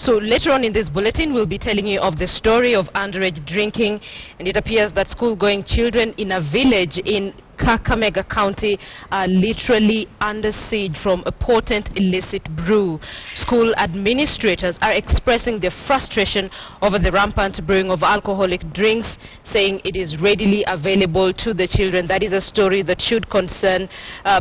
So later on in this bulletin, we'll be telling you of the story of underage drinking, and it appears that school-going children in a village in Kakamega County are literally under siege from a potent illicit brew. School administrators are expressing their frustration over the rampant brewing of alcoholic drinks, saying it is readily available to the children. That is a story that should concern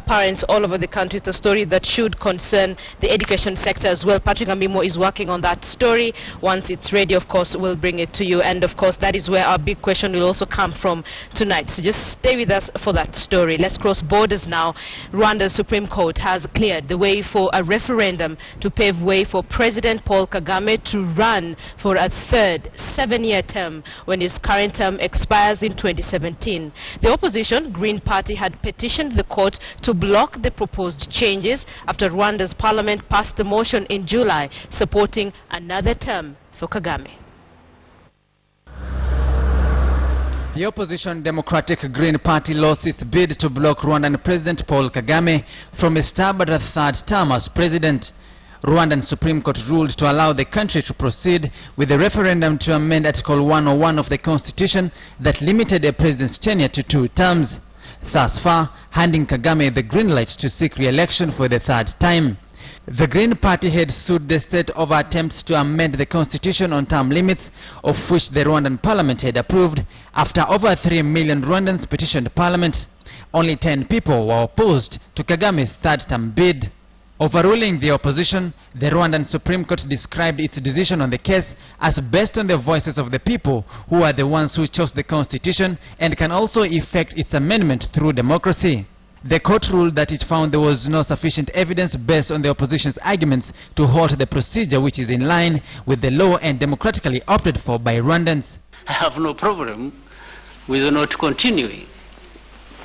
parents all over the country. It's a story that should concern the education sector as well. Patrick Amimo is working on that story. Once it's ready, of course, we'll bring it to you. And of course, that is where our big question will also come from tonight. So just stay with us for that story. Let's cross borders now. Rwanda Supreme Court has cleared the way for a referendum to pave way for President Paul Kagame to run for a third 7-year term when his current term expires in 2017. The opposition Green Party had petitioned the court to block the proposed changes after Rwanda's parliament passed the motion in July supporting another term for Kagame. The opposition Democratic Green Party lost its bid to block Rwandan President Paul Kagame from a stab at a third term as president. Rwandan Supreme Court ruled to allow the country to proceed with a referendum to amend Article 101 of the Constitution that limited a president's tenure to 2 terms, thus far handing Kagame the green light to seek re-election for the third time. The Green Party had sued the state over attempts to amend the constitution on term limits, of which the Rwandan parliament had approved after over 3 million Rwandans petitioned parliament. Only 10 people were opposed to Kagame's third term bid. Overruling the opposition, the Rwandan Supreme Court described its decision on the case as based on the voices of the people, who are the ones who chose the constitution and can also effect its amendment through democracy. The court ruled that it found there was no sufficient evidence based on the opposition's arguments to halt the procedure, which is in line with the law and democratically opted for by Rwandans. I have no problem with not continuing.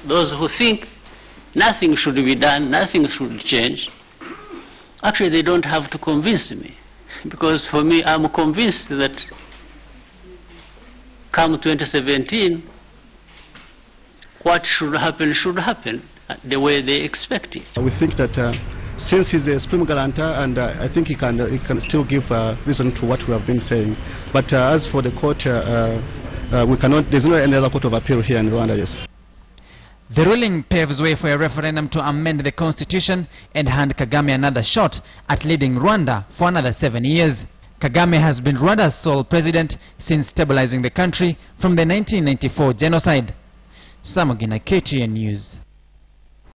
Those who think nothing should be done, nothing should change, actually they don't have to convince me, because for me, I'm convinced that come 2017, what should happen the way they expect it. We think that since he's a supreme guarantor, and I think he can still give reason to what we have been saying. But as for the court, we cannot. There's no any other court of appeal here in Rwanda. Yes. The ruling paves way for a referendum to amend the constitution and hand Kagame another shot at leading Rwanda for another 7 years. Kagame has been Rwanda's sole president since stabilizing the country from the 1994 genocide. Samugina, KTN News.